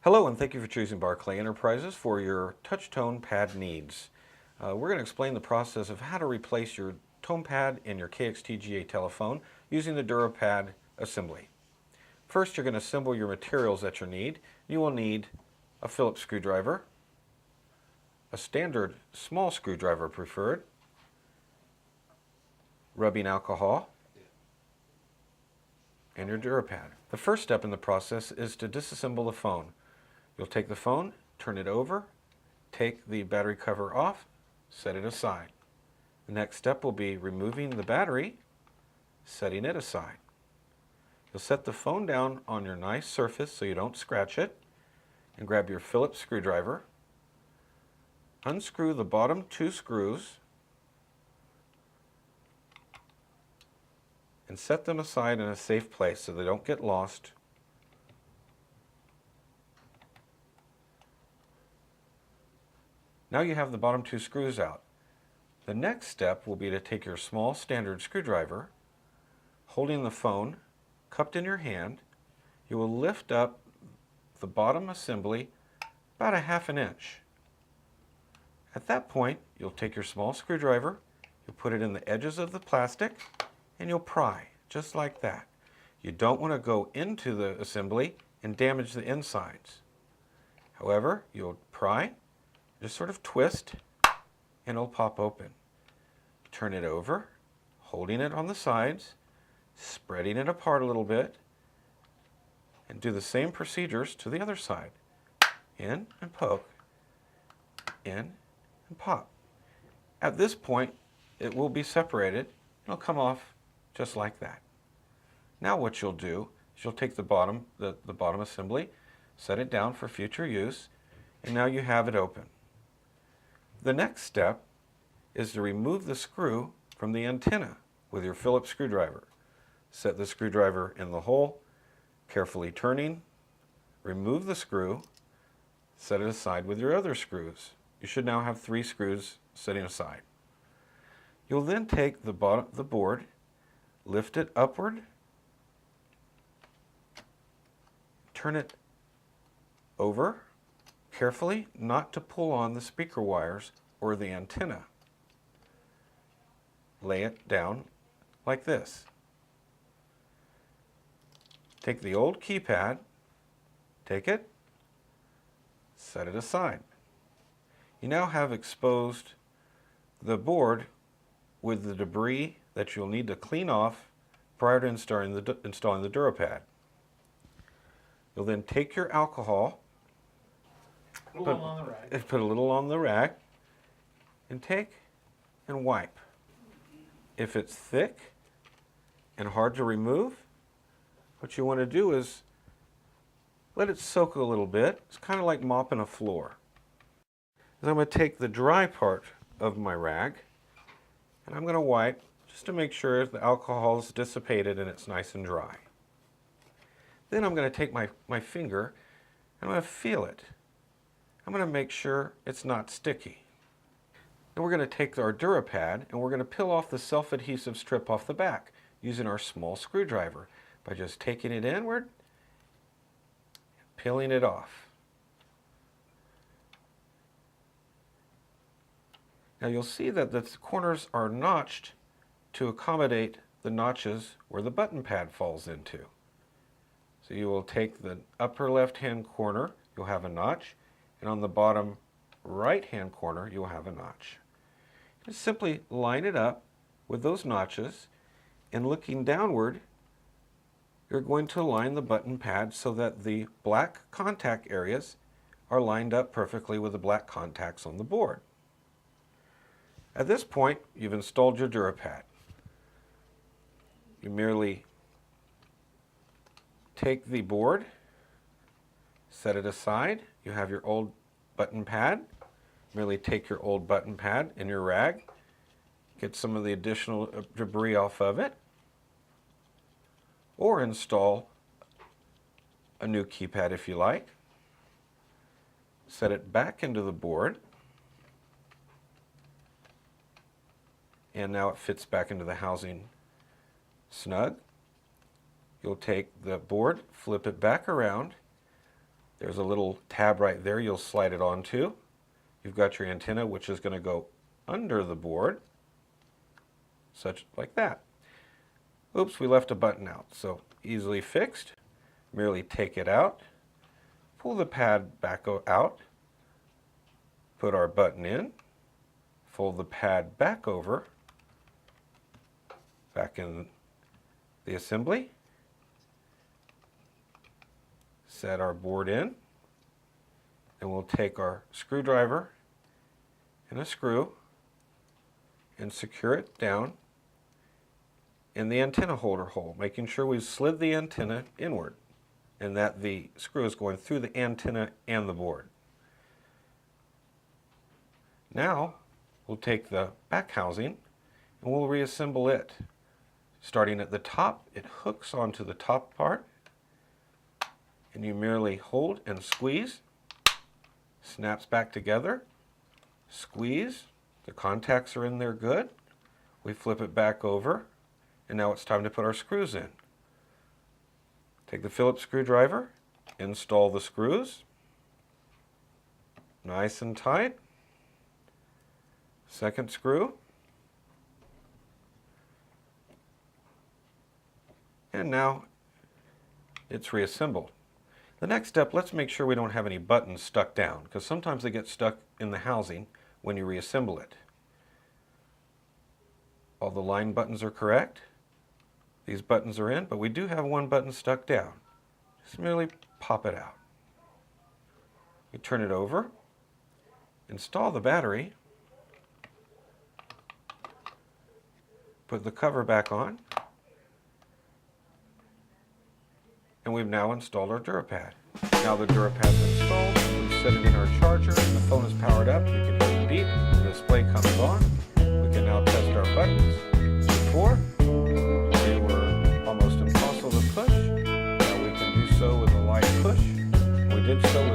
Hello and thank you for choosing Barclay Enterprises for your touch tone pad needs. We're going to explain the process of how to replace your tone pad in your KXTGA telephone using the DuraPad assembly. First, you're going to assemble your materials that you need. You will need a Phillips screwdriver, a standard small screwdriver preferred, rubbing alcohol, and your DuraPad. The first step in the process is to disassemble the phone. You'll take the phone, turn it over, take the battery cover off, set it aside. The next step will be removing the battery, setting it aside. You'll set the phone down on your nice surface so you don't scratch it, and grab your Phillips screwdriver, unscrew the bottom two screws, and set them aside in a safe place so they don't get lost. Now you have the bottom two screws out. The next step will be to take your small standard screwdriver, holding the phone cupped in your hand. You will lift up the bottom assembly about a ½ inch. At that point, you'll take your small screwdriver, you'll put it in the edges of the plastic, and you'll pry, just like that. You don't want to go into the assembly and damage the insides. However, you'll pry, just sort of twist, and it'll pop open. Turn it over, holding it on the sides, spreading it apart a little bit, and do the same procedures to the other side. In and poke, in and pop. At this point, it will be separated. It'll come off just like that. Now what you'll do is you'll take the bottom assembly, set it down for future use, and now you have it open. The next step is to remove the screw from the antenna with your Phillips screwdriver. Set the screwdriver in the hole, carefully turning, remove the screw, set it aside with your other screws. You should now have 3 screws sitting aside. You'll then take the board, lift it upward, turn it over, carefully not to pull on the speaker wires or the antenna. Lay it down like this. Take the old keypad, take it, set it aside. You now have exposed the board with the debris that you'll need to clean off prior to installing the DuraPad. You'll then take your alcohol, put a little on the rack, and take and wipe. If it's thick and hard to remove, what you want to do is let it soak a little bit. It's kind of like mopping a floor. Then I'm going to take the dry part of my rag and I'm going to wipe just to make sure the alcohol is dissipated and it's nice and dry. Then I'm going to take my finger and I'm going to feel it. I'm going to make sure it's not sticky. Then we're going to take our DuraPad and we're going to peel off the self-adhesive strip off the back using our small screwdriver by just taking it inward and peeling it off. Now you'll see that the corners are notched to accommodate the notches where the button pad falls into. So you will take the upper left-hand corner, you'll have a notch, and on the bottom right-hand corner, you'll have a notch. Just simply line it up with those notches, and looking downward, you're going to align the button pad so that the black contact areas are lined up perfectly with the black contacts on the board. At this point, you've installed your DuraPad. You merely take the board, set it aside. You have your old button pad. Merely take your old button pad in your rag, get some of the additional debris off of it, or install a new keypad if you like. Set it back into the board, and now it fits back into the housing snug. You'll take the board, flip it back around, There's a little tab right there you'll slide it onto. You've got your antenna, which is going to go under the board, such like that. Oops, we left a button out, so easily fixed. Merely take it out, pull the pad back out, put our button in, fold the pad back over, back in the assembly, set our board in, and we'll take our screwdriver and a screw and secure it down in the antenna holder hole, making sure we've slid the antenna inward and that the screw is going through the antenna and the board. Now we'll take the back housing and we'll reassemble it. Starting at the top, it hooks onto the top part, and you merely hold and squeeze, snaps back together, squeeze, the contacts are in there good, we flip it back over, and now it's time to put our screws in. Take the Phillips screwdriver, install the screws, nice and tight. Second screw, and now it's reassembled. The next step, let's make sure we don't have any buttons stuck down, because sometimes they get stuck in the housing when you reassemble it. All the line buttons are correct. These buttons are in, but we do have one button stuck down. Just merely pop it out. We turn it over, install the battery, put the cover back on, and we've now installed our DuraPad. Now the DuraPad's installed, we set it in our charger, the phone is powered up, you can hear the beep, the display comes on. We can now test our buttons. Before, they were almost impossible to push. Now we can do so with a light push. We did so with